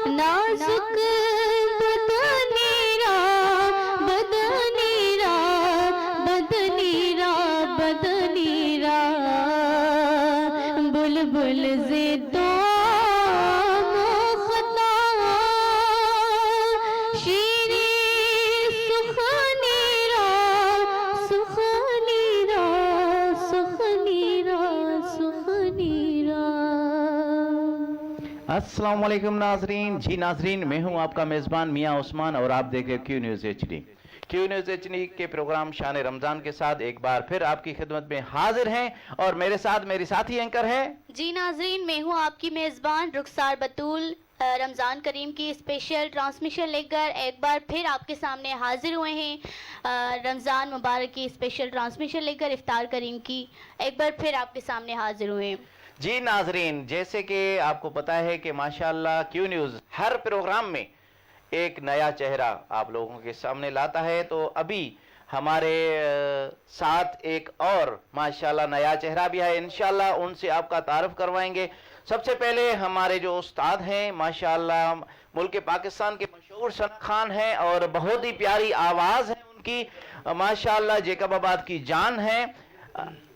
नाजुक बदनीरा बदनीरा बदनीरा बदनीरा बुलबुल ज़िद्दो मुख़्ता शीरी सुख़नीरा सुख़नीरा सुख़नीरा सुख़नीरा। अस्सलाम वालेकुम नाजरीन। जी नाजरीन, मैं हूं आपका मेज़बान मियां उस्मान और आप देख रहे हैं Q news HD। Q news HD के प्रोग्राम शान रमज़ान के साथ एक बार फिर आपकी खिदमत में हाजिर हैं और मेरे साथ मेरी साथी एंकर है। जी नाजरीन, मैं हूँ आपकी मेज़बान रुखसार बतूल। रमज़ान करीम की स्पेशल ट्रांसमिशन लेकर एक बार फिर आपके सामने हाजिर हुए हैं। रमज़ान मुबारक की स्पेशल ट्रांसमिशन लेकर इफ्तार करीम की एक बार फिर आपके सामने हाजिर हुए हैं। जी नाजरीन, जैसे कि आपको पता है कि माशाल्लाह क्यू न्यूज़ हर प्रोग्राम में एक नया चेहरा आप लोगों के सामने लाता है। तो अभी हमारे साथ एक और माशाल्लाह नया चेहरा भी है, इंशाल्लाह उनसे आपका तारुफ करवाएंगे। सबसे पहले हमारे जो उस्ताद हैं माशाल्लाह मुल्क पाकिस्तान के मशहूर सना खान हैं और बहुत ही प्यारी आवाज़ है उनकी माशाल्लाह, जेकबाबाद की जान है,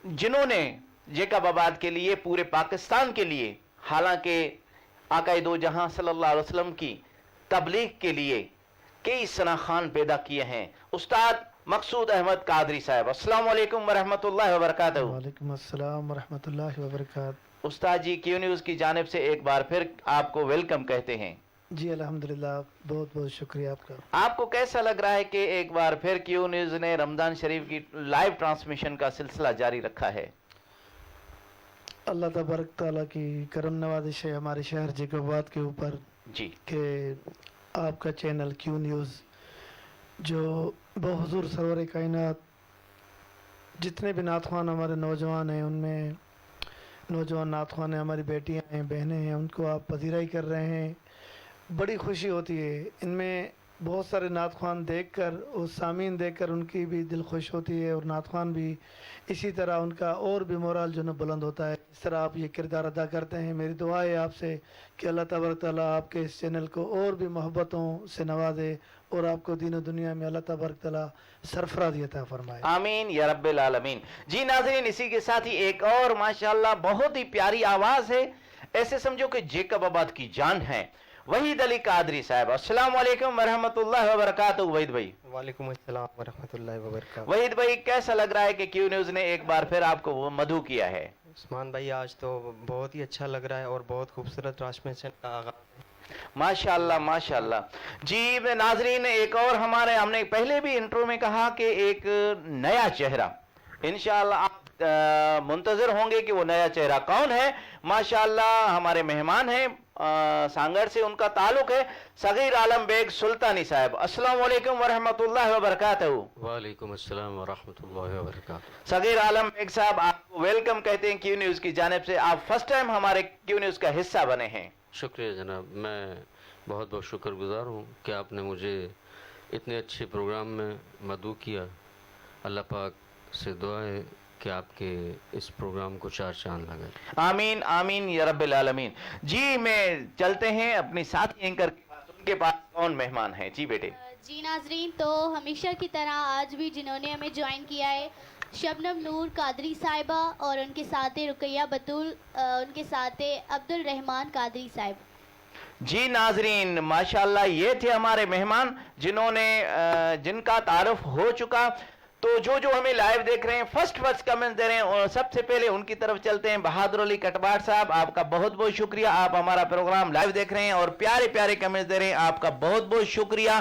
जिन्होंने जेकबाबाद के लिए पूरे पाकिस्तान के लिए, हालांकि आका दो जहां सल्लल्लाहु अलैहि वसल्लम की तबलीग के लिए कई सना खान पैदा किए हैं। उस्ताद मकसूद अहमद कादरी साहब, अस्सलाम वालेकुम वरहमतुल्लाहि वबरकातुहू। वालेकुम अस्सलाम वरहमतुल्लाहि वबरकातुहू। उस्ताद जी, क्यू न्यूज़ की जानिब से एक बार फिर आपको वेलकम कहते हैं। जी अल्हम्दुलिल्लाह, बहुत बहुत शुक्रिया आपका। आपको कैसा लग रहा है कि एक बार फिर क्यू न्यूज़ ने रमज़ान शरीफ की लाइव ट्रांसमिशन का सिलसिला जारी रखा है? अल्लाह तबारक ताला की करम नवाजिश है हमारे शहर जेकबाबाद के ऊपर जी कि आपका चैनल क्यू न्यूज़ जो बहुज़ूर सरवर कायनात जितने भी नातख़्वान हमारे नौजवान हैं, उनमें नौजवान नातख़्वान हैं, हमारी बेटियां हैं, बहनें हैं, उनको आप पजीराई कर रहे हैं, बड़ी खुशी होती है। इनमें बहुत सारे नातख़्वान देखकर और सामीन देखकर उनकी भी दिल खुश होती है और नातख़्वान भी इसी तरह उनका और भी मोराल जो है बुलंद होता है। इस तरह आप ये किरदार अदा करते हैं। मेरी दुआ है आपसे कि अल्लाह तबारक ताला आपके इस चैनल को और भी मोहब्बतों से नवाजे और आपको दीन और दुनिया में अल्लाह तबारक ताला सरफराज़ी अता फरमाए। आमीन या रब्बिल आलमीन। जी नाज़रीन, इसी के साथ ही एक और माशाल्लाह बहुत ही प्यारी आवाज़ है, ऐसे समझो कि जेकबाबाद की जान है, वहीद अली कादरी साहब। अस्सलाम वालेकुम वरहमतुल्लाहि वबरकातुहू। वहीद भाई। वालेकुम अस्सलाम वरहमतुल्लाहि वबरकातुहू। वहीद भाई, कैसा लग रहा है कि क्यू न्यूज़ ने एक बार फिर आपको वो मधु किया है? उस्मान भाई, आज तो बहुत ही अच्छा लग रहा है और बहुत खूबसूरत ट्रांसमिशन का आगाज़। माशाल्लाह माशाल्लाह। जी नाजरीन, एक और हमने पहले भी इंट्रो में कहा कि एक नया चेहरा, इंशाल्लाह आप मुंतजर होंगे कि वो नया चेहरा कौन है। माशाल्लाह हमारे मेहमान हैं, सांगर से उनका ताल्लुक है, सगीर आलम बेग सुल्तानी साहब। अस्सलाम वालेकुम वरहमतुल्लाहि वबरकातुहू। वालेकुम अस्सलाम वरहमतुल्लाहि वबरकातुहू। सगीर आलम बेग साहब, आपको वेलकम कहते हैं क्यू न्यूज़ की जानिब से। आप फर्स्ट टाइम हमारे क्यू न्यूज़ का हिस्सा बने हैं। शुक्रिया जनाब, मैं बहुत बहुत शुक्रगुजार हूँ कि आपने मुझे इतने अच्छे प्रोग्राम में मदऊ किया। अल्लाह पाक से दुआ है कि आपके इस प्रोग्राम को चार चांद लगाए। आमीन आमीन या रब्बिल आलमीन। जी, मैं चलते हैं अपनी साथी एंकर के पास, उनके पास कौन मेहमान है। जी बेटे। जी नाजरीन, तो हमेशा की तरह आज भी जिन्होंने हमें ज्वाइन किया है, शबनम नूर कादरी साहिबा और उनके साथ है रुकैया बतूल, उनके साथ है अब्दुल रहमान कादरी साहिब। जी नाजरीन, माशाल्लाह ये थे हमारे मेहमान जिनका तारुफ हो चुका। तो जो हमें लाइव देख रहे हैं, फर्स्ट कमेंट दे रहे हैं, और सबसे पहले उनकी तरफ चलते हैं। बहादुर अली कटवाड़ साहब, आपका बहुत बहुत शुक्रिया, आप हमारा प्रोग्राम लाइव देख रहे हैं और प्यारे प्यारे कमेंट दे रहे हैं, आपका बहुत बहुत शुक्रिया।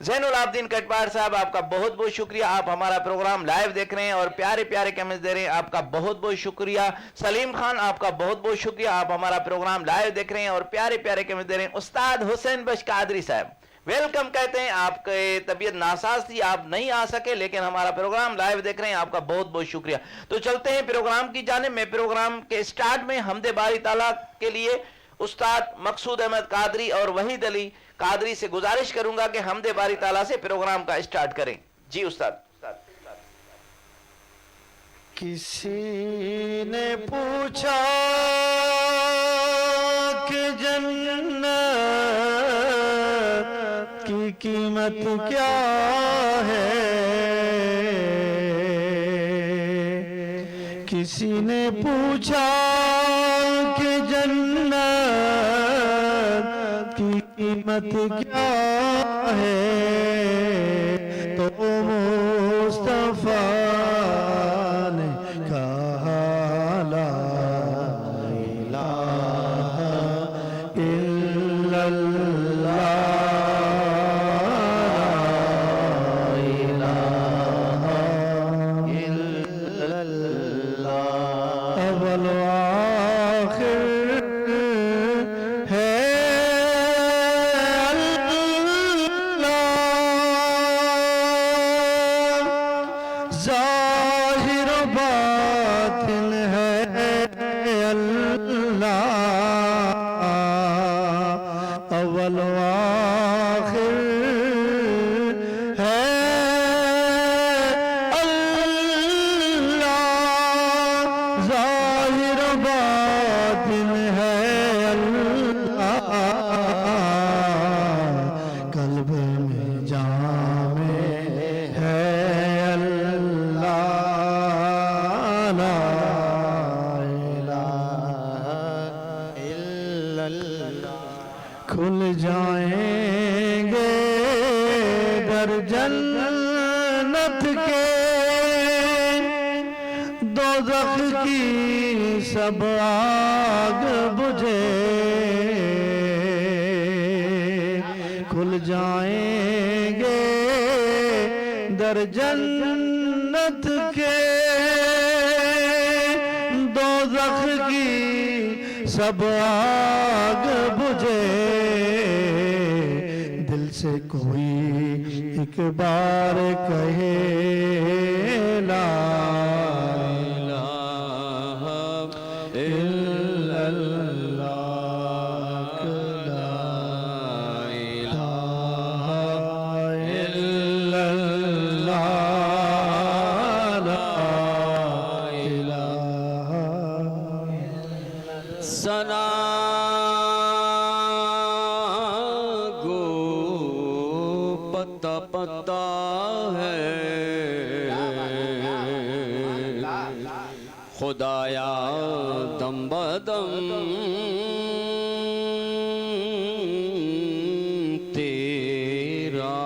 ज़ैनुल आबदीन कटवाड़ साहब, आपका बहुत बहुत शुक्रिया, आप हमारा प्रोग्राम लाइव देख रहे हैं और प्यारे प्यारे कमेंट्स दे रहे हैं, आपका बहुत बहुत शुक्रिया। सलीम खान, आपका बहुत बहुत शुक्रिया, आप हमारा प्रोग्राम लाइव देख रहे हैं और प्यारे प्यारे कमेंट्स दे रहे हैं। उस्ताद हुसैन बख्श कादरी साहब, वेलकम कहते हैं। आपके तबीयत नासाज थी, आप नहीं आ सके, लेकिन हमारा प्रोग्राम लाइव देख रहे हैं, आपका बहुत बहुत शुक्रिया। तो चलते हैं प्रोग्राम की जानिब में। प्रोग्राम के स्टार्ट में हमदे बारी ताला के लिए उस्ताद मकसूद अहमद कादरी और वहीद अली कादरी से गुजारिश करूंगा कि हमदे बारी ताला से प्रोग्राम का स्टार्ट करें। जी उस्ताद। किसी ने पूछा कि जन्नत कीमत क्या है। किसी ने पूछा कि जन्नत की कीमत क्या है, तो मुस्तफा ने कहा ला इलाहा इल्लल्लाह, ला इलाहा इल्लल्लाह, अव्वल व आखिर है ज़ाहिर बातिन है अल्लाह, अव्वल व आखिर है अल्लाह, ज़ाहिर बातिन है अल्लाह, कल्ब में जामे है खुल जाएंगे दर जन्नत के, दोज़ख की सब आग बुझे। खुल जाएंगे दर जन्नत के, दोज़ख की सब आग बुझे। दिल से कोई एक बार कहे ला इलाहा इल्लल्लाह, ला इलाहा इल्लल्लाह, ला इलाहा सना गो पता पता है, खुदाया दम बदम तेरा,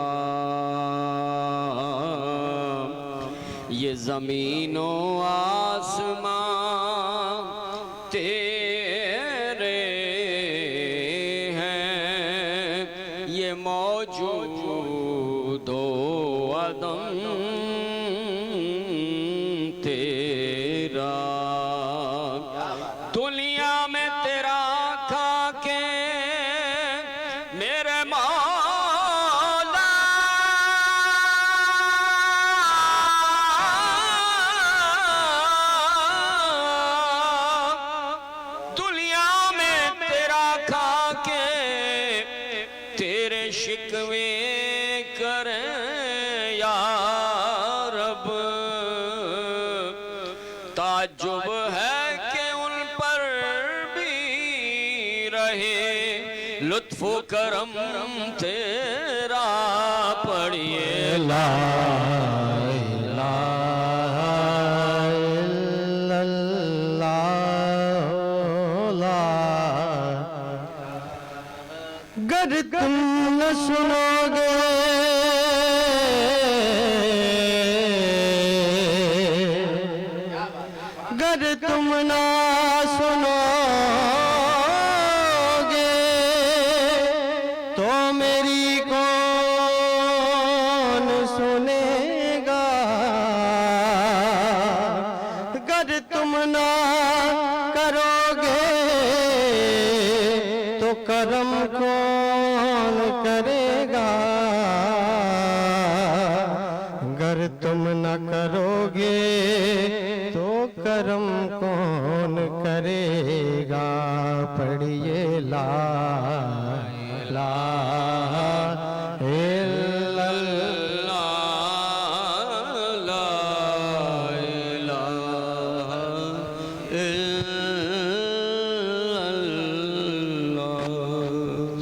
ये ज़मीनो आसमां तेरे हैं, ये मौजूद हो अदम तेरा। दुनिया में तेरा खाके मेरे मौला, दुनिया में तेरा खाके तेरे शिकवे करें या रब। ताज्जुब है कि उन पर भी रहे लुत्फ़ करम तेरा, पढ़िए ला इलाहा इल्लल्लाह, ला। गर तुम न सुनोगे गर तुम ना सुनोगे तो मेरी कौन सुनेगा। गर तुम ना करोगे तो करम कौन करेगा। गर तुम न करोगे तो करम कौन करेगा। पढ़िए ला इलाहा इल्लल्लाह, ला इलाहा इल्लल्लाह।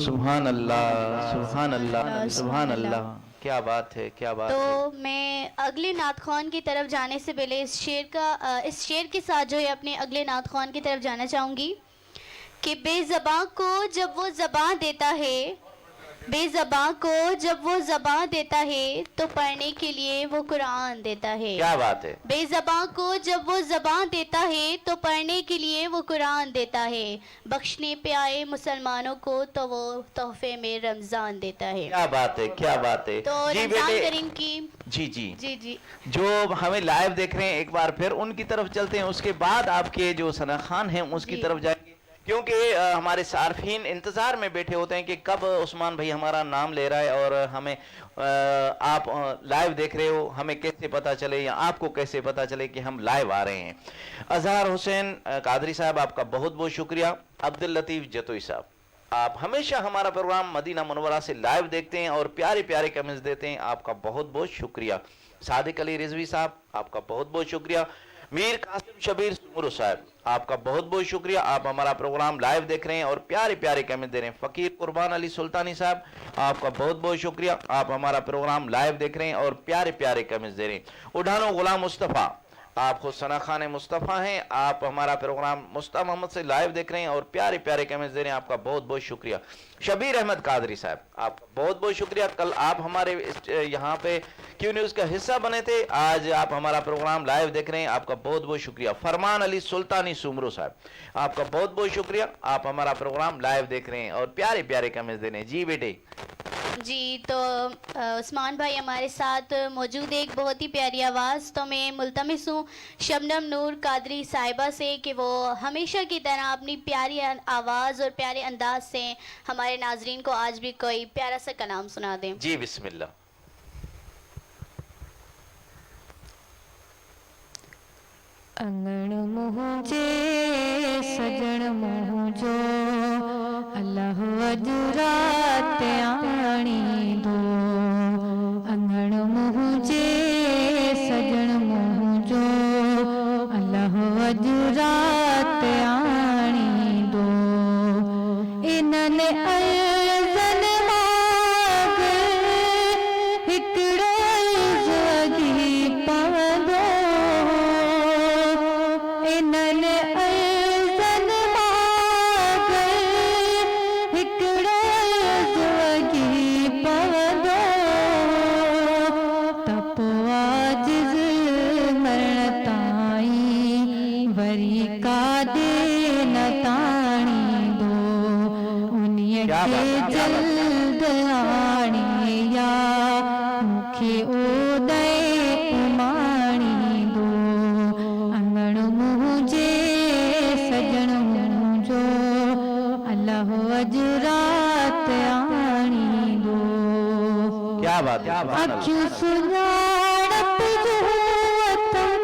सुभान सुभान अल्लाह, सुभान अल्लाह, सुभान अल्लाह। क्या बात है, क्या बात है। तो मैं अगले नात ख़्वान की तरफ जाने से पहले इस शेर के साथ जो है अपने अगले नात ख़्वान की तरफ जाना चाहूँगी कि बेज़बां को जब वो ज़बां देता है, बेज़बां को जब वो ज़बां देता है तो पढ़ने के लिए वो कुरान देता है। क्या बात है। बेज़बां को जब वो ज़बां देता है तो पढ़ने के लिए वो कुरान देता है। बख्शने पे आए मुसलमानों को तो वो तोहफे में रमज़ान देता है। क्या बात है, क्या बात है। तो जी रमज़ान बेटे, करीम की जी जी जी जी जो हमें लाइव देख रहे हैं एक बार फिर उनकी तरफ चलते हैं, उसके बाद आपके जो सना खान हैं उसकी जी। तरफ जाएंगे, क्योंकि हमारे सार्फिन इंतज़ार में बैठे होते हैं कि कब उस्मान भाई हमारा नाम ले रहा है और हमें आप लाइव देख रहे हो, हमें कैसे पता चले या आपको कैसे पता चले कि हम लाइव आ रहे हैं। अजहर हुसैन कादरी साहब आपका बहुत बहुत शुक्रिया। अब्दुल लतीफ़ जतोई साहब, आप हमेशा हमारा प्रोग्राम मदीना मुनव्वरा से लाइव देखते हैं और प्यारे प्यारे कमेंट्स देते हैं, आपका बहुत बहुत शुक्रिया। सादिक अली रिजवी साहब आपका बहुत बहुत शुक्रिया। मीर कासिम शबीर सुमरू साहब आपका बहुत बहुत शुक्रिया, आप हमारा प्रोग्राम लाइव देख रहे हैं और प्यारे प्यारे कमेंट दे रहे हैं। फ़कीर कुर्बान अली सुल्तानी साहब आपका बहुत बहुत शुक्रिया, आप हमारा प्रोग्राम लाइव देख रहे हैं और प्यारे प्यारे कमेंट्स दे रहे हैं। उठानो गुलाम मुस्तफ़ा, आप खुद सना खान मुस्तफ़ा हैं, आप हमारा प्रोग्राम मुस्तफ़ा मोहम्मद से लाइव देख रहे हैं और प्यारे प्यारे कमेंट्स दे रहे हैं, आपका बहुत बहुत शुक्रिया। शबीर अहमद कादरी साहब आपका बहुत बहुत शुक्रिया, कल आप हमारे यहाँ पे क्यू न्यूज़ का हिस्सा बने थे, आज आप हमारा प्रोग्राम लाइव देख रहे हैं, आपका बहुत बहुत शुक्रिया। फरमान अली सुल्तानी सुमरू साहब आपका बहुत बहुत शुक्रिया, आप हमारा प्रोग्राम लाइव देख रहे हैं और प्यारे प्यारे कमेंट्स दे रहे हैं। जी बेटे जी, तो उस्मान भाई हमारे साथ मौजूद है, एक बहुत ही प्यारी आवाज़। तो मैं मुल्तमिस हूँ शबनम नूर कादरी साहिबा से कि वो हमेशा की तरह अपनी प्यारी आवाज़ और प्यारे अंदाज से हमारे नाजरीन को आज भी कोई प्यारा सा कलाम सुना दें। जी बिस्मिल्लाह। अंगण मुझे सजन मुझो अल्लाह अजुरात आणी दो। अंगण मुझे सजन मुझो अल्लाह अजुरात आणी दो। इन्हनि अर्ज़न मांग हिकिड़ो जगी पवंदो। इन्हनि अर्ज़न मांग हिकिड़ो जगी पवंदो। त पोइ आजिज़ मरण ताईं वरी काॾे न ताणींदो। उन्हीअ खे जल्द आणे या मूंखे ओॾे उमाणींदो। अंगण मुंहिंजे सजण मुंहिंजो अल्लाह अॼु राति आणींदो। क्या बात है, सुभान अल्लाह। अखियूं सुञाणप जो वतन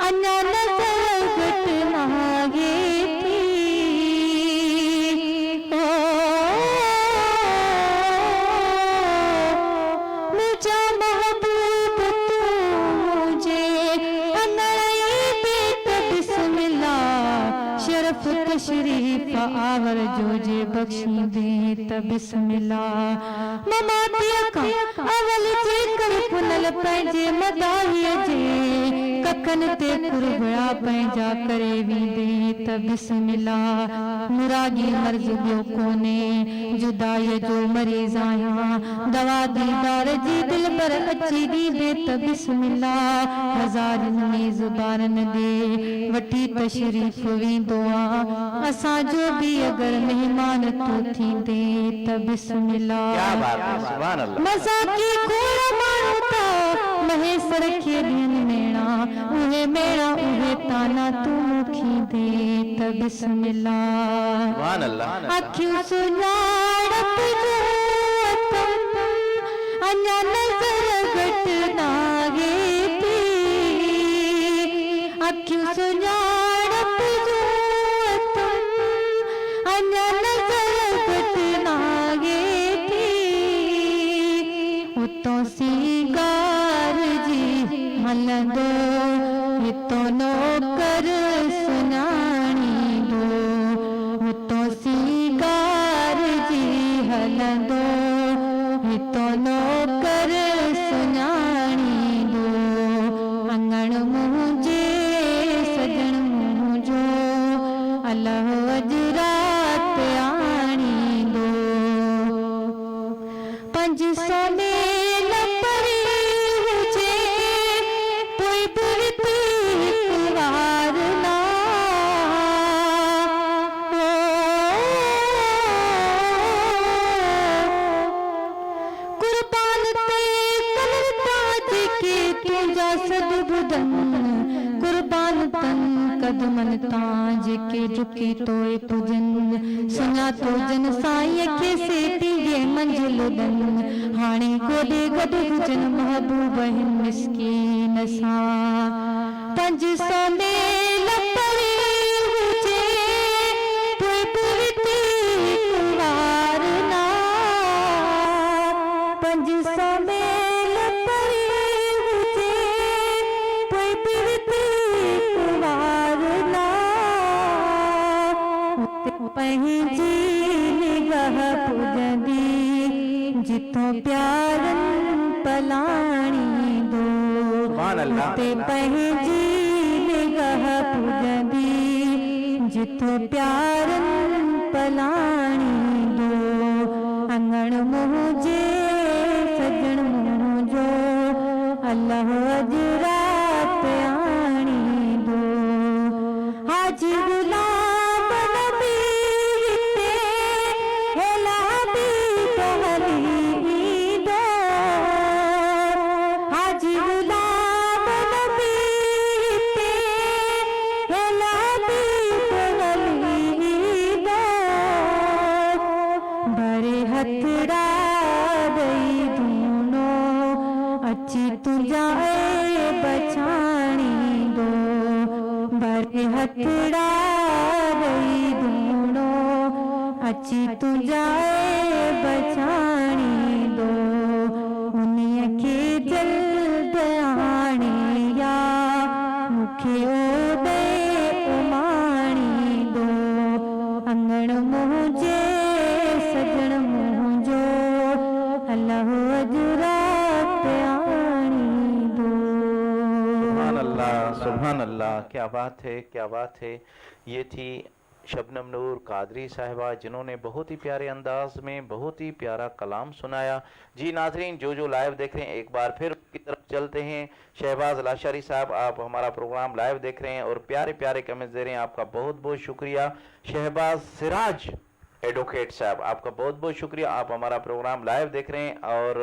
अञा नज़र घटि नाहे थी। मुंहिंजा महबूब तुंहिंजे अनई बेत बिस्मिल्लाह शरफ तशरीफ आवर जो जे बख्शी दे त बिस्मिल्लाह। ममातीअ खां अवल जे कर पुनल पंहिंजे मदाहीअ जे कखनि ते कुरबड़ा पंहिंजा करे वेंदे त बिस्मिल्लाह। मुरागी मर्ज़ ॿियो कोन्हे जुदाईअ जो मरीज़ आहियां दवा दीदार जी दिल पर अची ॾींदे त बिस्मिल्लाह। हज़ारनि मेज़बाननि ॾे वठी तशरीफ़ वेंदो आहे असांजो बि अगरि महिमान तूं थींदे त बिस्मिल्लाह। क्या बात है, सुभान अल्लाह। मज़ाकी खोड़ माण्हू था महेसर खे ॾियनि मेणा उहे मेणा उहे ताना तूं मूंखे दे त बिस्मिल्लाह। सुभान अल्लाह। अखियूं सुञाणप जो वतन अञा नज़र घटि नाहे थी। अखियूं सुञाणप जो वतन अञा नज़र घटि नाहे थी। उतो सीगार जी हलंदो हितो नौकर सुञाणींदो। उतो सीगार जी हलंदो हितो नौकर सुञाणी दो अंगण मुंहिंजे सजण मुंहिंजो अलाह अॼु राति आणी दो 500 मेल परे हुजे पोइ बुरती हिकु वार ना कुर्बान ते कलता जेके तुंहिंजा सभु ॿुधनि कुर्बान तन कदमन तां जेके झुकी तोए पुजन सुञातो जन साईं खे सेती जे मंजिल ॾन हाणे गोॾे गॾु हुजन महबूब हिन मिस्कीन सां 500 मेल परे हुजे पोइ बुरती हिकु वार ना 500 मेल परे हुजे पोइ बुरती हिकु वार ना पंहिंजी निगाह पुॼंदी जिथों प्यारनि पलाणी दो सुभान अल्लाह। ते पंहिंजी निगाह पुॼंदी जिथों प्यारनि पलाणी दो अंगण मुंहिंजे सजण मुंहिंजो अलाह अॼु राति आणी दो हाजी गुलाम नबी हिते हेला बि टहली दो हाजी गुलाम नबी हिते हेला बि टहली दो भरे हथड़ा ॾेई दूनो अची तुंहिंजा बचाणी दो भरे हथड़ा ॾेई दूनो अची तुंहिंजा बचाणी दो उन्हीअ खे जल्द आणे या मूंखे ओॾे उमाणी दो अंगण मुंहिंजे सजण मुंहिंजो अलाह अॼु राति आणी दो सुभान अल्लाह, क्या बात है, क्या बात है। ये थी शबनम नूर कादरी साहिबा जिन्होंने बहुत ही प्यारे अंदाज में बहुत ही प्यारा कलाम सुनाया। जी नाजरीन, जो लाइव देख रहे हैं एक बार फिर की तरफ चलते हैं। शहबाज लाशारी साहब, आप हमारा प्रोग्राम लाइव देख रहे हैं और प्यारे प्यारे कमेंट्स दे रहे हैं, आपका बहुत बहुत शुक्रिया। शहबाज सिराज एडवोकेट साहब, आपका बहुत बहुत शुक्रिया, आप हमारा प्रोग्राम लाइव देख रहे हैं और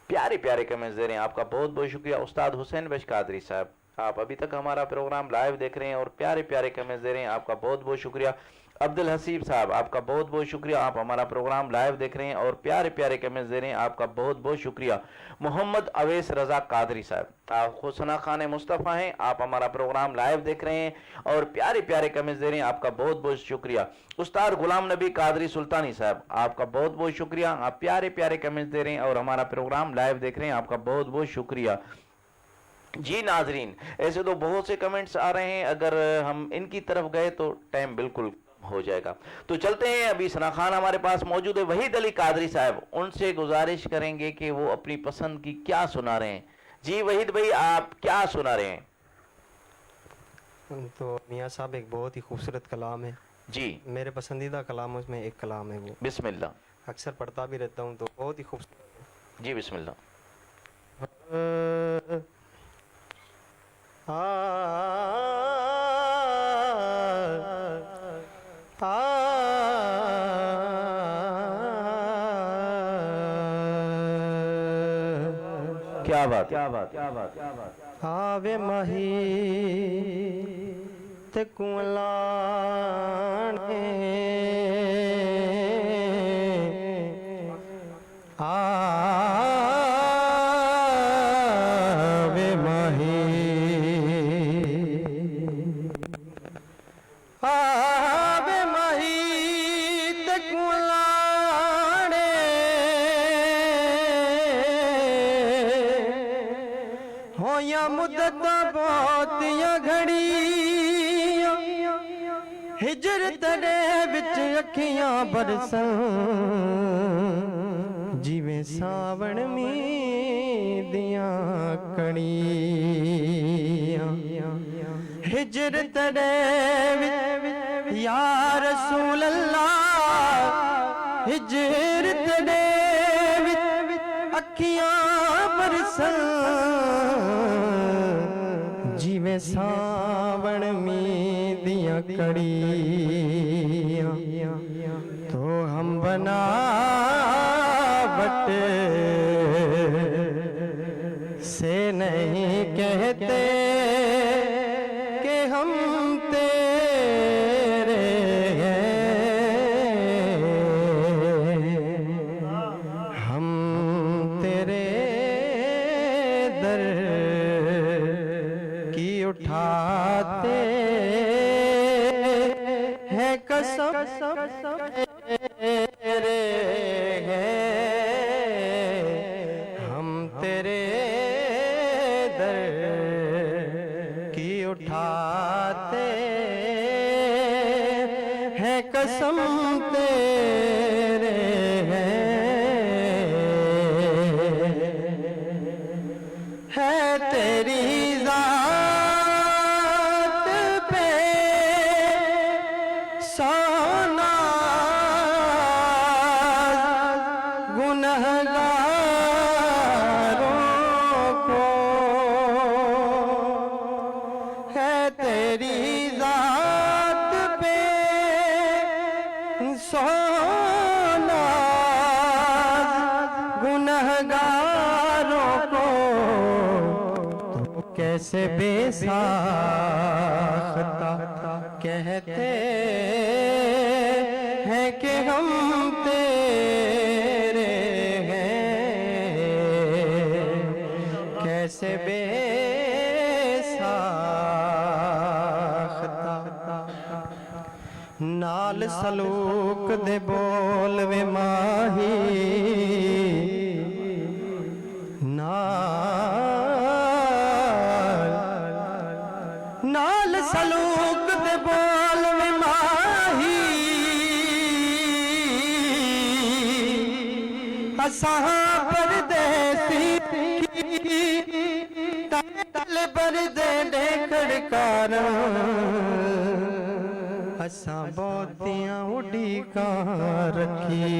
प्यारे प्यारे कमेंट्स दे रहे हैं, आपका बहुत बहुत शुक्रिया। उस्ताद हुसैन बश कादरी साहब, आप अभी तक हमारा प्रोग्राम लाइव देख रहे हैं और प्यारे प्यारे कमेंट्स दे रहे हैं, आपका बहुत बहुत शुक्रिया। अब्दुल हसीब साहब, आपका बहुत बहुत शुक्रिया, आप हमारा प्रोग्राम लाइव देख रहे हैं और प्यारे प्यारे कमेंट्स दे रहे हैं, आपका बहुत बहुत शुक्रिया। मोहम्मद अवैस रजा कादरी साहब, आप हुसना खान मुस्तफ़ा हैं, आप हमारा प्रोग्राम लाइव देख रहे हैं और प्यारे प्यारे कमेंट्स दे रहे हैं, आपका बहुत बहुत शुक्रिया। उस्ताद गुलाम नबी कादरी सुल्तानी साहब, आपका बहुत बहुत शुक्रिया, आप प्यारे प्यारे कमेंट्स दे रहे हैं और हमारा प्रोग्राम लाइव देख रहे हैं, आपका बहुत बहुत शुक्रिया। जी नाजरीन, ऐसे तो बहुत से कमेंट्स आ रहे हैं, अगर हम इनकी तरफ गए तो टाइम बिल्कुल हो जाएगा। तो चलते हैं, अभी सना खान हमारे पास मौजूद है, वहीद अली कादरी साहब, उनसे गुजारिश करेंगे कि वो अपनी पसंद की क्या सुना रहे हैं। जी वहीद भाई, आप क्या सुना रहे हैं? तो मियाँ साहब एक बहुत ही खूबसूरत कलाम है जी, मेरे पसंदीदा कलामों में एक कलाम है वो, बिस्मिल्लाह। अक्सर पढ़ता भी रहता हूँ, तो बहुत ही खूबसूरत है। जी बिस्मिल्लाह। क्या बात, क्या बात, क्या बात, क्या बात। आवे माही ते कुलाने आवे माही आवे माही ते कुलाने होया मुद्दत बहुत या घड़ी हिजर तड़े विच अखियां बरसन जिवें सावण में दियां कणियां हिजरत दे विच या रसूल अल्लाह हिजरत दे विच अखियां बरसन जिवें सावण में दियां कड़ियां तो हम बनावट से नहीं कहते कि हम तेरे हैं, हम तेरे दर की उठाते हैं कसम तेरे हैं, हम तेरे दर की उठाते हैं कसम तेरे है तेरी जात पे सोना गुनहगारों को है तेरी जात पे सोना गुनहगारों को तो कैसे बेसाख्ता कहते हैं कि हम तेरे हैं, कैसे बेसाख्ता नाल सलूक दे बोल वे माही नाल सलूक दे बोल वे माही असां परदेसी तल बरदे ढेकड़कार असां बहुतियां उड़ीकां रखी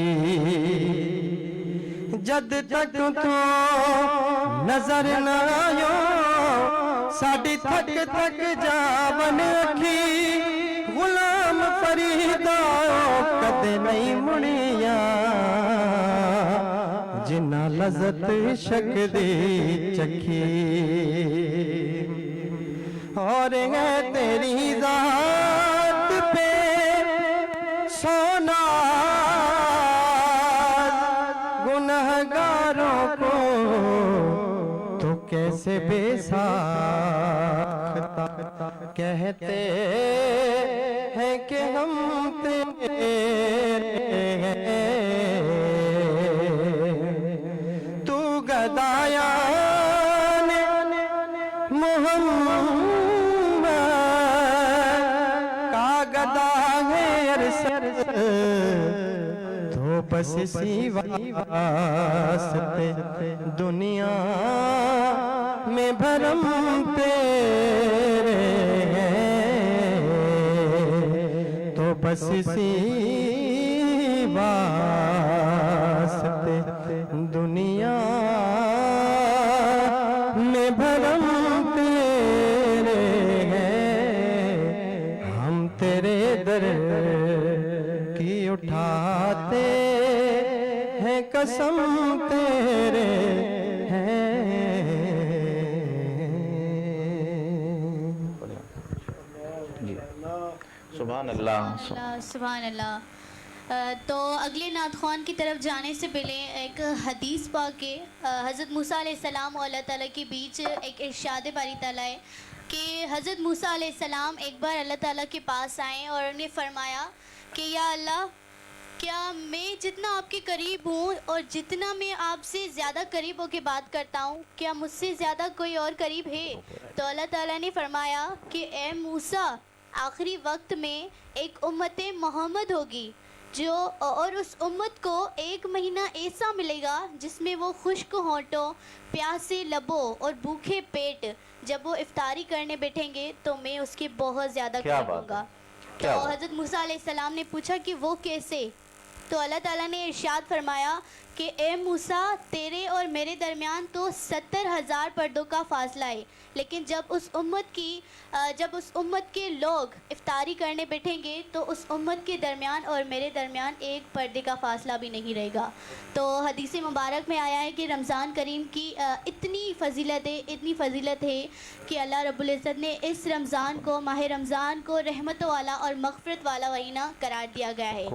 जद तक तू नजर न आयो साडी थक थक जावन अखी गुलाम फरीदा कदे नहीं मुड़िया जिन्ना लज़त इश्क दी चखी और है तेरी जात पे सोना गुनहगारों को तो कैसे बेसाख्ता कहते हैं कि हम तेरे हैं, तू गदाया ने मोहम्मद का गदा है अरसर तो बस इसी वास्ते दुनिया में भरम तेरे हैं, तो बस इसी वास्ते दुनिया में भरम तेरे हैं, हम तेरे दर की उठाते हैं कसम तेरे हैं। सुभान अल्लाह। सुभान अल्लाह। तो अगले नात ख़्वान की तरफ जाने से पहले एक हदीस पा के हज़रत मूसा अलैहिस्सलाम और अल्लाह ताला के बीच एक इरशाद बारी ताला है कि हज़रत मूसा अलैहिस्सलाम एक बार अल्लाह ताला के पास आए और उन्हें फरमाया कि या अल्लाह, क्या मैं जितना आपके करीब हूँ और जितना मैं आपसे ज़्यादा करीब होकर बात करता हूँ, क्या मुझसे ज़्यादा कोई और करीब है? तो अल्लाह ताला ने फरमाया कि ए मूसा, आखिरी वक्त में एक उम्मत मोहम्मद होगी जो और उस उम्मत को एक महीना ऐसा मिलेगा जिसमें वो खुश्क होंठों, प्यासे लबों और भूखे पेट जब वो इफ्तारी करने बैठेंगे तो मैं उसकी बहुत ज़्यादा क्या कदर बात होगा। है, क्या तो बात। हज़रत मूसा अलैहिस्सलाम ने पूछा कि वो कैसे? तो अल्लाह ताला ने इरशाद फरमाया कि ए मूसा, तेरे और मेरे दरमियान तो 70,000 पर्दों का फासला है, लेकिन जब उस उम्मत के लोग इफ्तारी करने बैठेंगे तो उस उम्मत के दरमियान और मेरे दरमियान एक पर्दे का फासला भी नहीं रहेगा। तो हदीस मुबारक में आया है कि रमज़ान करीम की इतनी फ़जीलत है कि अल्लाह रब्बुल इज़्ज़त ने इस रमज़ान को, माह रमज़ान को रहमतों वाला और मग़फ़िरत वाला महीना करार दिया गया है।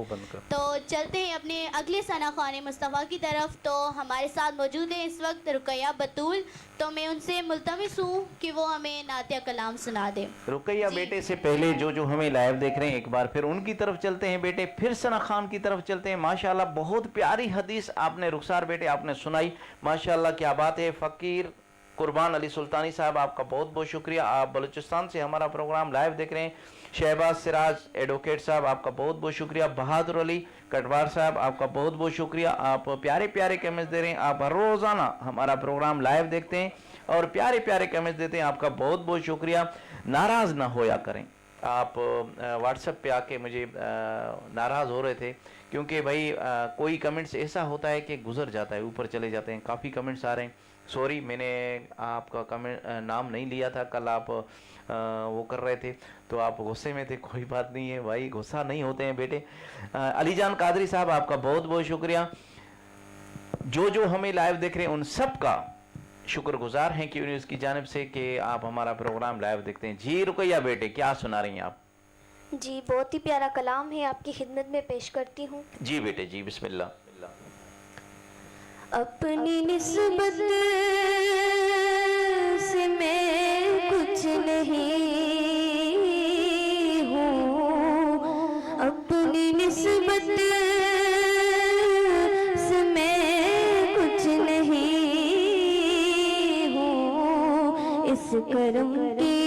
तो चलते हैं अपने अगले सना ख़ाने मुस्तफ़ा की तरफ। तो हमारे साथ मौजूद है इस वक्त रुकैया बतूल। तो मैं उनसे मुल्तमिस हूँ कि वो हमें नातिया कलाम सुना दें। रुकैया जी। बेटे से पहले जो हमें लाइव देख रहे हैं, एक बार फिर उनकी तरफ चलते हैं बेटे, फिर सना खान की तरफ चलते हैं। माशाल्लाह बहुत प्यारी हदीस आपने रुखसार बेटे आपने सुनाई, माशाल्लाह क्या बात है। फ़कीर कुर्बान अली सुल्तानी साहब आपका बहुत बहुत शुक्रिया, आप बलूचिस्तान से हमारा प्रोग्राम लाइव देख रहे हैं। शहबाज सिराज एडवोकेट साहब आपका बहुत बहुत शुक्रिया। बहादुर अली कटवार साहब आपका बहुत बहुत शुक्रिया, आप प्यारे प्यारे कमेंट्स दे रहे हैं। आप हर रोज़ाना हमारा प्रोग्राम लाइव देखते हैं और प्यारे प्यारे कमेंट्स देते हैं, आपका बहुत बहुत शुक्रिया। नाराज़ ना होया करें, आप व्हाट्सएप पे आके मुझे नाराज़ हो रहे थे क्योंकि भाई कोई कमेंट्स ऐसा होता है कि गुजर जाता है, ऊपर चले जाते हैं। काफ़ी कमेंट्स आ रहे हैं, सॉरी मैंने आपका कमेंट नाम नहीं लिया था, कल आप वो कर रहे थे तो आप गुस्से में थे, कोई बात नहीं है भाई, गुस्सा नहीं होते हैं बेटे। अलीजान कादरी साहब आपका बहुत बहुत शुक्रिया। जो हमें लाइव देख रहे हैं उन सब का शुक्रगुजार हैं क्यू न्यूज़ की जानिब से कि आप हमारा प्रोग्राम लाइव देखते हैं। जी रुकैया बेटे क्या सुना रही हैं आप? जी बहुत ही प्यारा कलाम है, आपकी खिदमत में पेश करती हूँ। जी बेटे जी बिस्मिल्लाह। अपनी निस्बत से मैं कुछ नहीं हूँ, अपनी निस्बत से मैं कुछ नहीं हूँ, इस करम की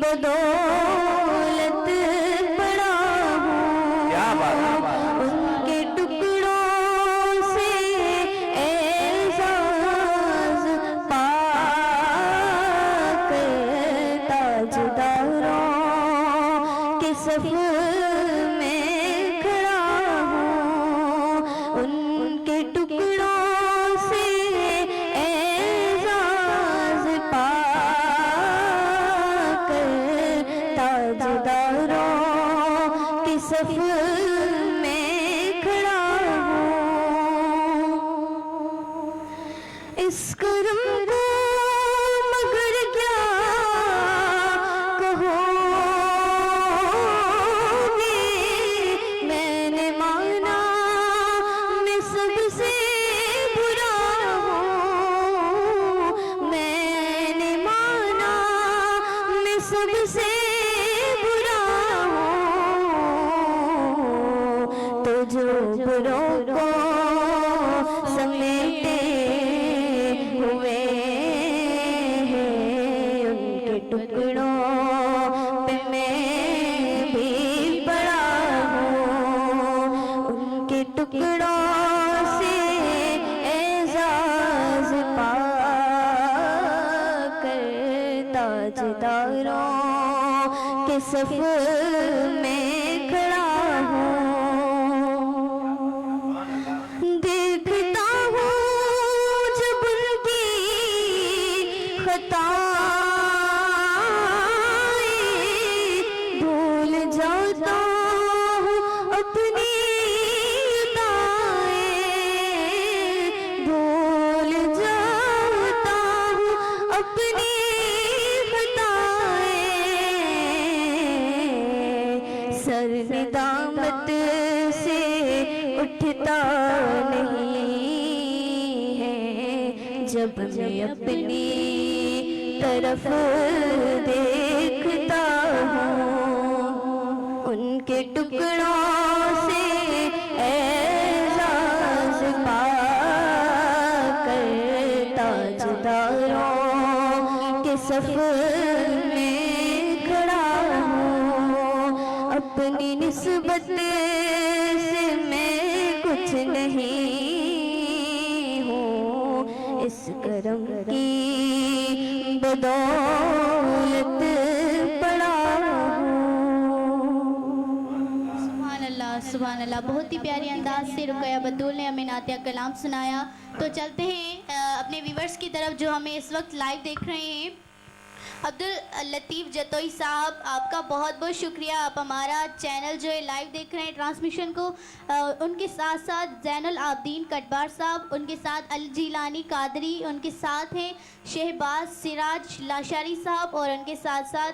बदौलत पड़ा हूँ। क्या बात है, उनके टुकड़ों से एजाज पाकर ताजदारों के सफ में खड़ा हूँ। उनके टुकड़ों से एजाज पाकर ताजदारों के सफ में खड़ा हूँ। इस करम को मगर क्या कहोगे, मैंने माना मैं सबसे बुरा हूँ, मैंने माना मैं सबसे बुरा हूँ। तो जो बुरों को समेटे हुए हैं, उनके टुकड़ों पे मैं भी पड़ा हूँ। उनके टुकड़ों से एजाज पाकर ताजदारों के सफ में खड़ा हूँ। देखता हूँ जब उनकी खताएं, भूल जाता हूँ अपनी अदाएं, भूल जाता हूँ अपनी खताएं। सर निदामत से उठता नहीं है, जब मैं अपनी तरफ देखता हूँ। उनके टुकड़ों से एजाज पाकर ताजदारों के सफ में खड़ा हूँ। अपनी निस्बत रहे हो, इस करम की बदौलत पड़ा सुभान अल्लाह। बहुत ही प्यारी अंदाज से रुकैया बतूल ने हमें नातिया कलाम सुनाया। तो चलते हैं अपने व्यूवर्स की तरफ जो हमें इस वक्त लाइव देख रहे हैं। अब्दुल लतीफ़ जतोई साहब, आपका बहुत बहुत शुक्रिया। आप हमारा चैनल जो है लाइव देख रहे हैं ट्रांसमिशन को। उनके साथ साथ ज़ैनुल आबदीन कटबार साहब, उनके साथ अल जिलानी कादरी, उनके साथ हैं शहबाज सिराज लाशारी साहब और उनके साथ साथ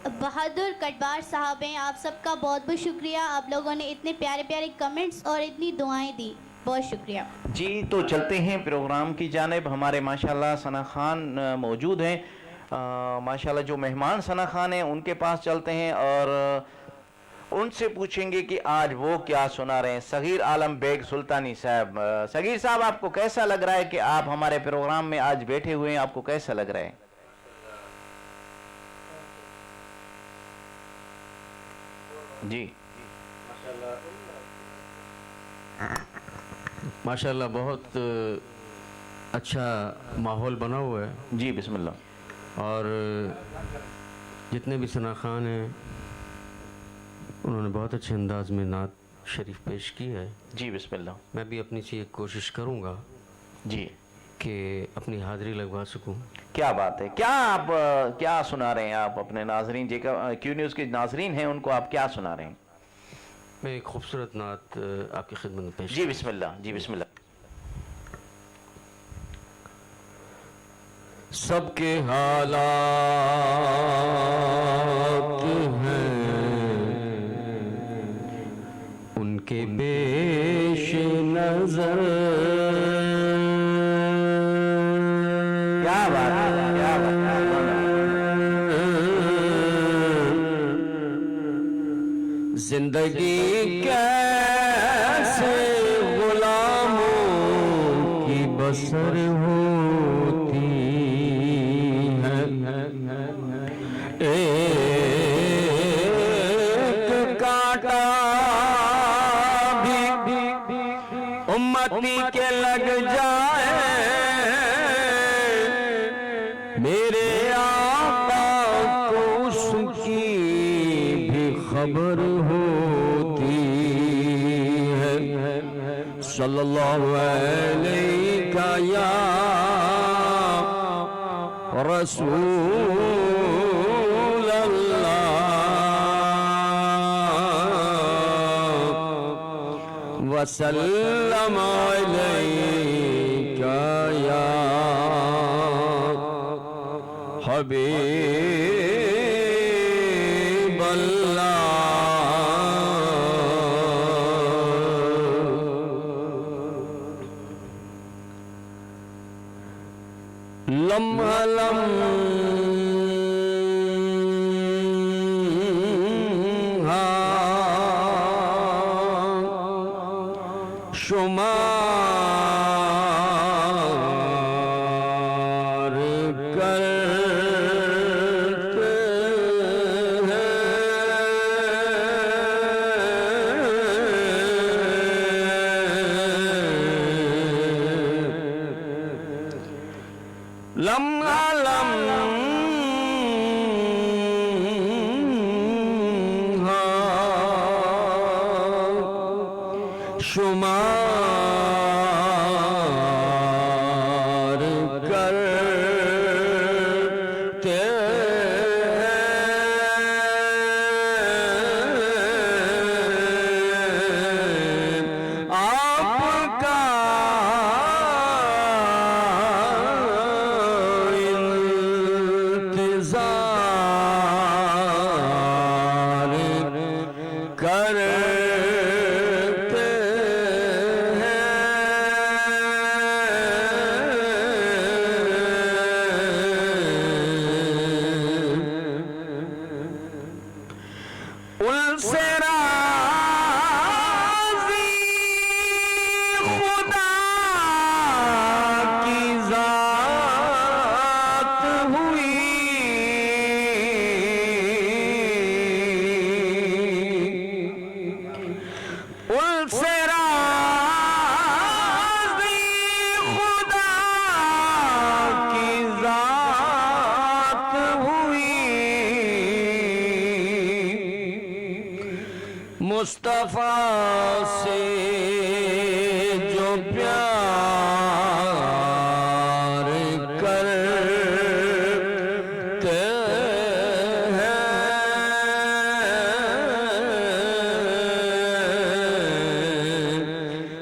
बहादुर कटबार साहब हैं। आप सबका बहुत बहुत शुक्रिया। आप लोगों ने इतने प्यारे प्यारे कमेंट्स और इतनी दुआएं दी, बहुत शुक्रिया जी। तो चलते हैं प्रोग्राम की जानिब। हमारे माशाल्लाह सना खान मौजूद हैं। माशाल्लाह जो मेहमान सना खान हैं उनके पास चलते हैं और उनसे पूछेंगे कि आज वो क्या सुना रहे हैं। सगीर आलम बेग सुल्तानी साहब, सगीर साहब आपको कैसा लग रहा है कि आप हमारे प्रोग्राम में आज बैठे हुए हैं? आपको कैसा लग रहा है? जी माशाल्लाह बहुत अच्छा माहौल बना हुआ है जी, बिस्मिल्लाह। और जितने भी सना खान हैं उन्होंने बहुत अच्छे अंदाज में नात शरीफ पेश की है जी, बिस्मिल्लाह। मैं भी अपनी से एक कोशिश करूँगा जी कि अपनी हाज़िरी लगवा सकूँ। क्या बात है। क्या आप क्या सुना रहे हैं आप अपने नाजरीन, जेका क्यू न्यूज़ के नाजरीन हैं उनको आप क्या सुना रहे हैं? मैं एक खूबसूरत नात आपकी खिदमत में पेश जी बिस्मिल्लाह, जी बिस्मिल्लाह। सबके हालात हैं उनके पेश नजर। क्या बात है, क्या बात है। जिंदगी कैसे गुलामों की बसर होती है, एक कांटा भी उम्मती के लग जाए मेरे आका को उसकी भी खबर होती है। सल्लल्लाहु अलैहि या रसूल अल्लाह वसल्लम अलैका या हबीब अल्लाह। लम्हा लम्हा शुमार करते हैं। लम्हा लम्हा शुमार करते हैं। आपका इंतजार करते हैं। प्यार करते हैं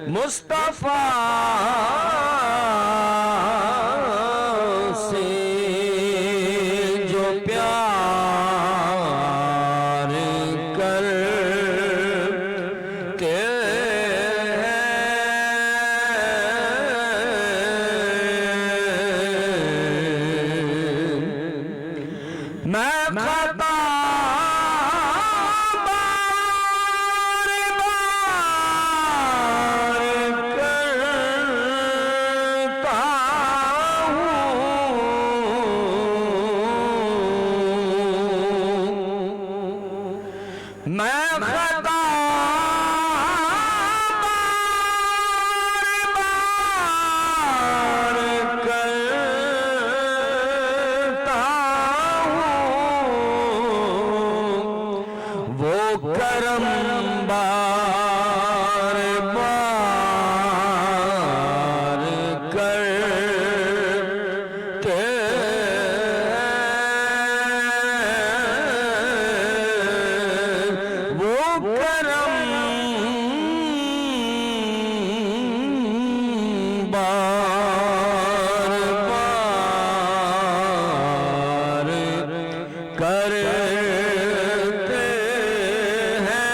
मुस्तफा से जो प्यार करते मैं खता मैं खता करता हूँ वो करम बार बार करते वो करम बार बार करते हैं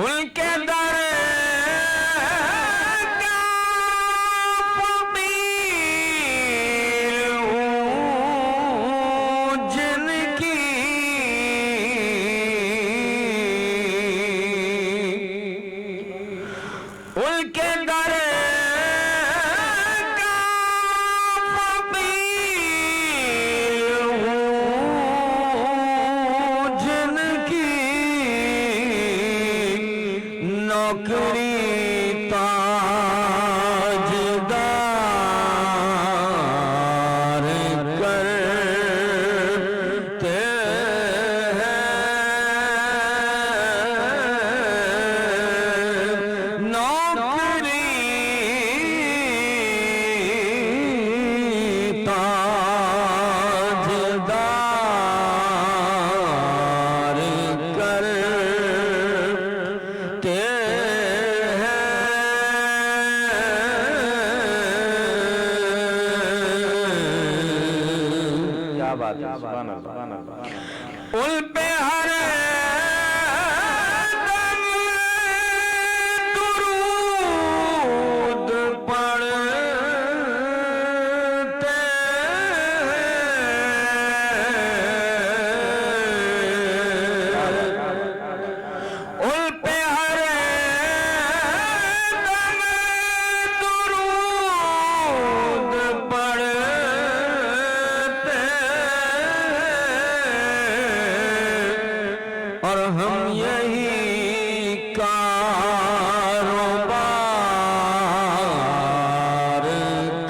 उनके दर का फकीर हूँ जिनकी उनके दर का फकीर हूँ जिनकी नौकरी ताजदार करते हैं नौकरी ताजदार करते हैं क्या बात है, सुभान अल्लाह, सुभान अल्लाह। उन पे हर दम दुरूद पढ़ते हैं उन पे हर दम दुरूद पढ़ते हैं और हम यही कारोबार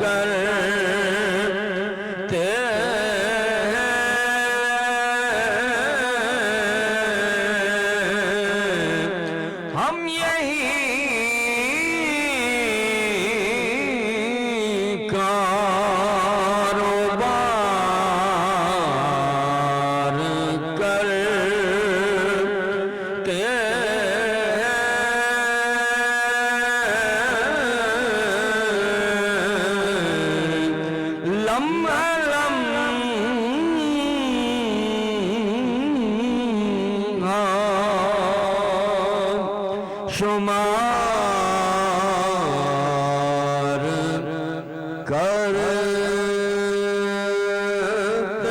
करते हैं हम यही कारोबार करते हैं लम्हा लम्हा शुमार करते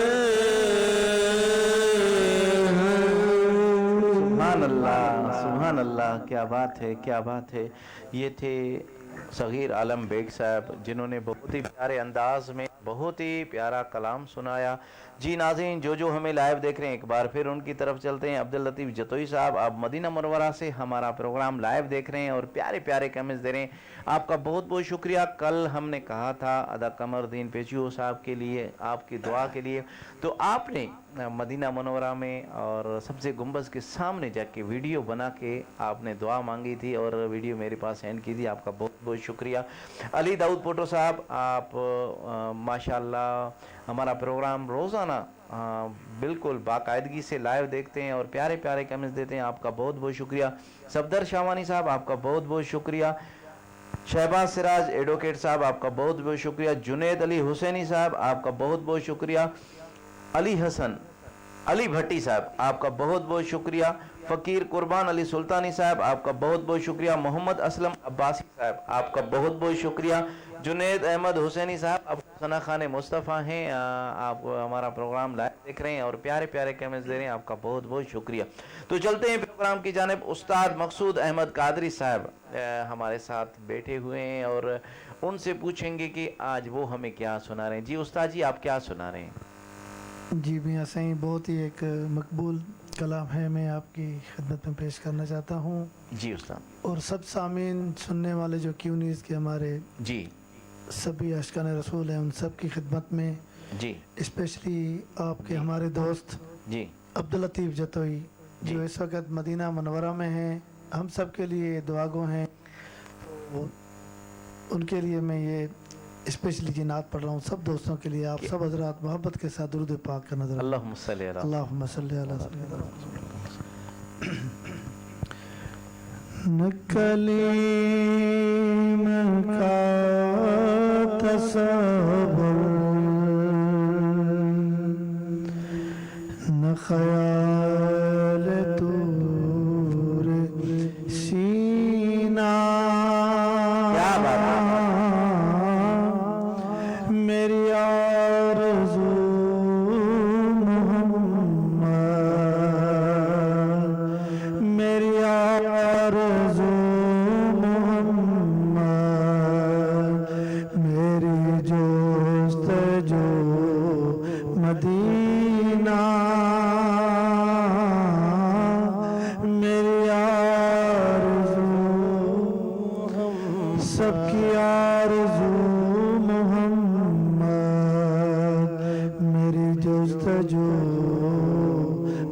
हैं सुभान अल्लाह, सुभान अल्लाह। क्या बात है, क्या बात है। ये थे सगीर आलम बेग साहब जिन्होंने बहुत ही प्यारे अंदाज में बहुत ही प्यारा कलाम सुनाया। जी नाज़रीन, जो हमें लाइव देख रहे हैं एक बार फिर उनकी तरफ चलते हैं। अब्दुल लतीफ़ जतोई साहब, आप मदीना मुनव्वरा से हमारा प्रोग्राम लाइव देख रहे हैं और प्यारे प्यारे कमेंट्स दे रहे हैं। आपका बहुत बहुत शुक्रिया। कल हमने कहा था अदा कमरुद्दीन पेचियो साहब के लिए, आपकी दुआ के लिए, तो आपने मदीना मुनव्वरा में और सबसे गुंबज के सामने जाके वीडियो बना के आपने दुआ मांगी थी और वीडियो मेरे पास सेंड की थी, आपका बहुत बहुत शुक्रिया। अली दाऊद पोटो साहब, आप माशाल्लाह हमारा प्रोग्राम रोज़ाना बिल्कुल बाकायदगी से लाइव देखते हैं और प्यारे प्यारे कमेंट्स देते हैं, आपका बहुत बहुत शुक्रिया। सफदर शावानी साहब, आपका बहुत बहुत शुक्रिया। शहबाज सिराज एडवोकेट साहब, आपका बहुत बहुत शुक्रिया। जुनेद अली हुसैनी साहब, आपका बहुत बहुत शुक्रिया। अली हसन अली भट्टी साहब, आपका बहुत बहुत शुक्रिया। फ़कीर कुर्बान अली सुल्तानी साहब, आपका बहुत बहुत शुक्रिया। मोहम्मद असलम अब्बासी साहब, आपका बहुत बहुत शुक्रिया। जुनेद अहमद हुसैनी साहब, अब सना खान मुस्तफ़ा हैं, आप हमारा प्रोग्राम लाइव देख रहे हैं और प्यारे प्यारे कमेंट्स दे रहे हैं, आपका बहुत बहुत शुक्रिया। तो चलते हैं प्रोग्राम की जानिब। उस्ताद मकसूद अहमद कादरी साहब हमारे साथ बैठे हुए हैं और उनसे पूछेंगे कि आज वो हमें क्या सुना रहे हैं। जी उस्ताद जी, आप क्या सुना रहे हैं? जी मियाँ सही, बहुत ही एक मकबूल कलाम है, मैं आपकी खिदमत में पेश करना चाहता हूँ। जी उस्ताद। और सब सामीन सुनने वाले जो क्यू न्यूज़ के हमारे जी सभी अशकान रसूल हैं, उन सब की खिदमत में जी स्पेशली आपके हमारे दोस्त जी अब्दुल लतीफ़ जतोई जो इस वक्त मदीना मुनव्वरा में हैं, हम सब के लिए दुआगो हैं, तो उनके लिए मैं ये स्पेशली जी नात पढ़ रहा हूँ सब दोस्तों के लिए। आप सब हजरात मोहब्बत के साथ दुरूद पाक का नजर अल्लाहुम्मा सल्ली अला अल्लाहुम्मा सल्ली अला न कलीम का तसव्वुर न ख्याल तूर सीना, क्या बात है। मेरी आरज़ू मोहम्मद, मेरी आरज़ू मोहम्मद, मेरी जोस्तजू मदीना, मेरी आरज़ू सबकी आरज़ू मेरी जोस्तजू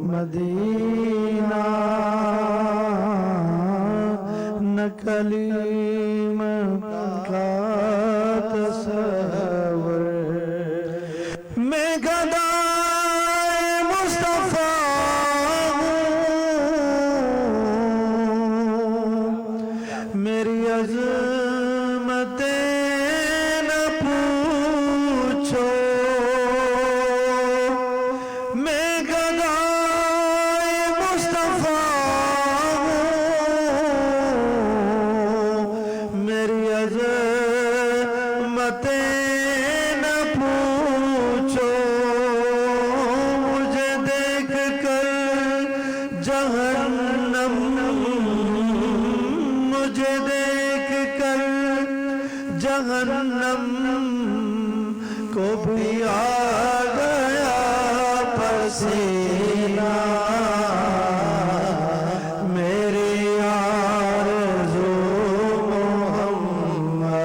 मदीना, न कलीम का तसव्वुर, मैं गदाए मुस्तफ़ा हूँ, मेरी अज़मतें न पूछो, मैं गदाए मुस्तफ़ा हूँ, मेरी अज़मतें न पूछो, मुझे देख कर जहन्नम, मुझे देख कर जहन्नम को भी आ गया पसीना, मेरी आरज़ू मोहम्मद,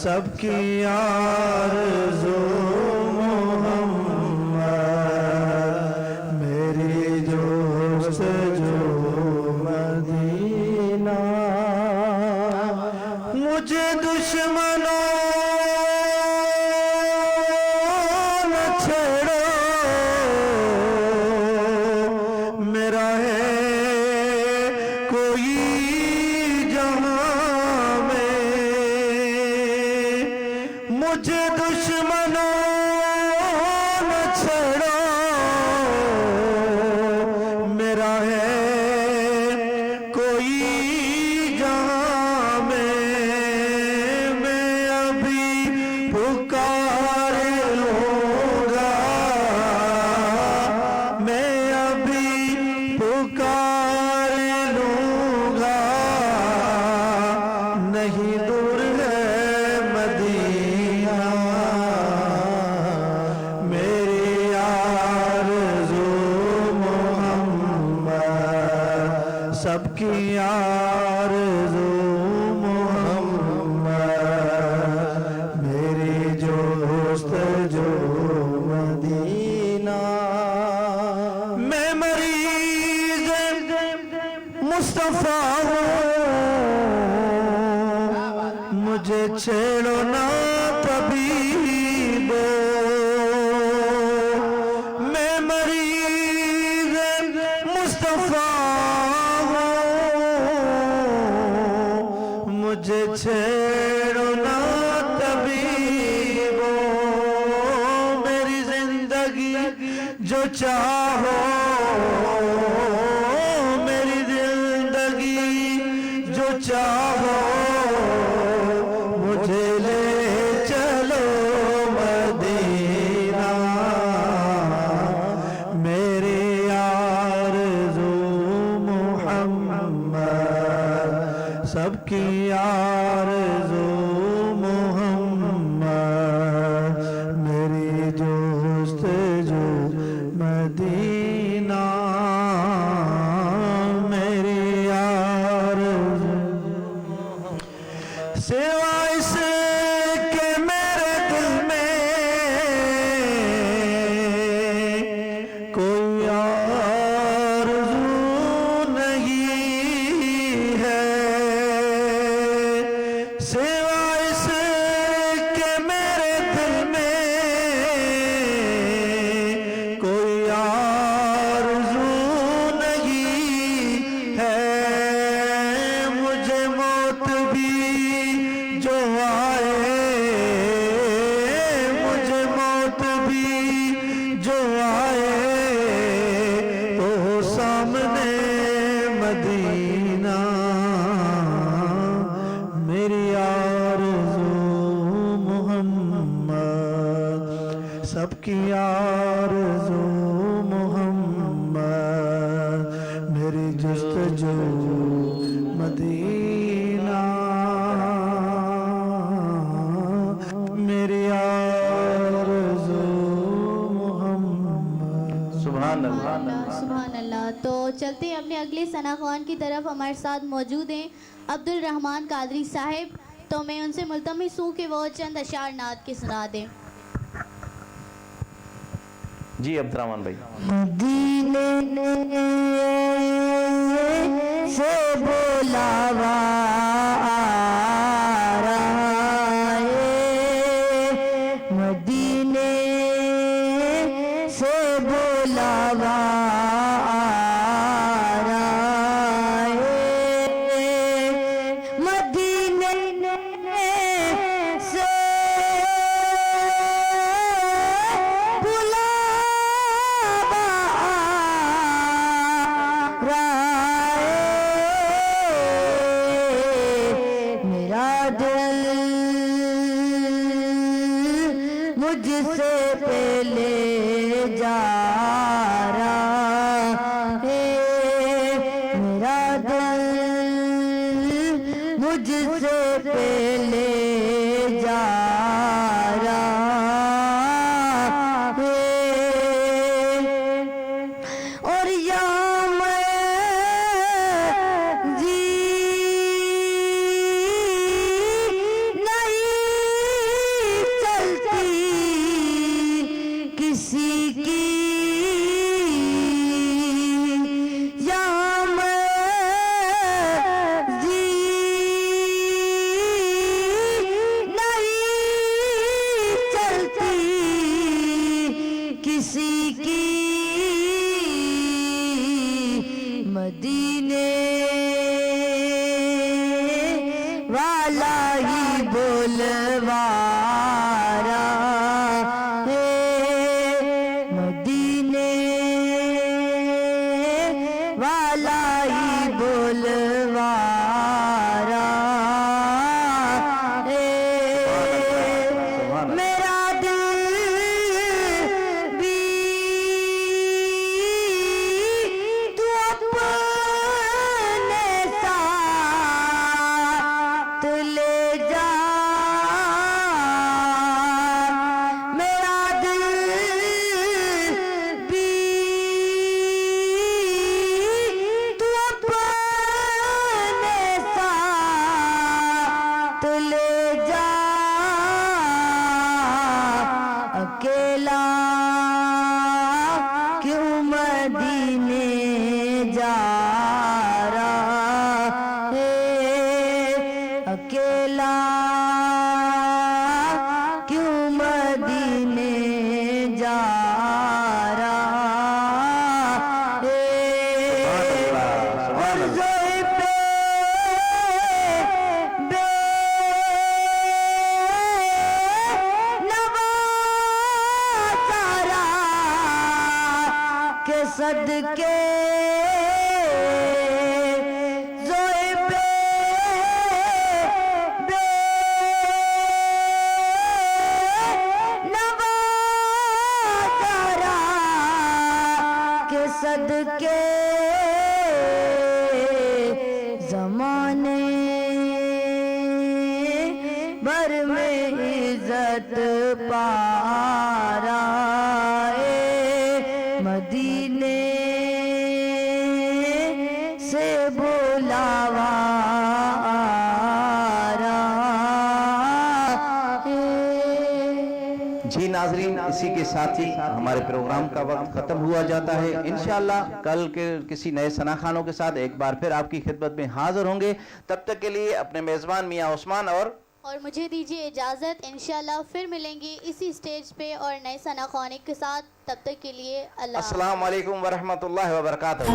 सबकी आरज़ू मोहम्मद, मेरी जोस्तजू मदीना, मुझे दुश्मनों न छेड़ो, मेरा है कोई जहां में, मुझे दुश्मनों न छेड़ो, मेरा है कोई जहां में, मैं अभी पुकार लूंगा, मैं अभी पुकार लूंगा, नहीं दूर है मदीना, मेरी आरज़ू मोहम्मद, सबकी आरज़ू मोहम्मद, मेरी जोस्तजू मदीना, मुस्तफा हो, मुझे छेड़ो ना तबीबो, मैं मरीज मुस्तफा हो, मुझे छेड़ो ना तबीबो, मेरी जिंदगी जो चाहो, मेरी जिंदगी जो चाहो, मुझे ले चलो मदीना, मेरे आरज़ू मुहम्मद, सबकी आरज़ू मुहम्मद, मेरी जुस्तजू मदीना, मेरी आरज़ू सिवा इसके मेरे दिल में कोई आरज़ू नहीं है, सिवा इसके मेरे दिल में कोई आरज़ू नहीं है, मुझे मौत भी जो आए, मुझे मौत भी जो आए, तो सामने मदीना, मेरी आरज़ू मुहम्मद, सबकी आरज़ू मुहम्मद, मेरी जुस्तजू मदीना, मेरी आरज़ू मुहम्मद। सुभान अल्लाह। सुभान अल्लाह। तो चलते हैं अपने अगले सना खान की तरफ। हमारे साथ मौजूद हैं अब्दुल रहमान कादरी साहिब, तो मैं उनसे मुल्तमिस हूँ कि वो चंद अशार नात के सुना दें। जी अब्दुर्रहमान भाई। मदीने से बुलावा आ रहा है, मदीने से बुलावा आ रहा है, मदीने से बुलावा आ रहा है, मेरा दिल मुझसे पहले जा रहा है, मेरा दिल मुझसे पहले जा रहा है, और यहाँ मैं जी नहीं चलती किसी की, यहाँ मैं जी नहीं चलती किसी की, मदीने वाला ही बोलवा रहा है, मदीने वाला ही बोलवा रहा है, मेरा दिल भी तू अपने साथ ले जा, मेरा दिल भी तू अपने साथ ले जा, अकेला क्यों मदीने जा रहा के सदके ज़ोए पे नवाज़ारा के सदके ज़माने भर में इज्जत पारा मदीने से बुलावा जी नाजरीन, इसी के साथ ही हमारे प्रोग्राम का वक्त ख़त्म हुआ जाता है। इंशाल्लाह कल के किसी नए सनाखानों के साथ एक बार फिर आपकी खिदमत में हाजिर होंगे। तब तक के लिए अपने मेज़बान मियाँ उस्मान और मुझे दीजिए इजाज़त। इंशाल्लाह फिर मिलेंगे इसी स्टेज पे और नए सनाखाने के साथ। तब तक के लिए अल्लाह। अस्सलाम वालेकुम व रहमतुल्लाहि व बरकातहू।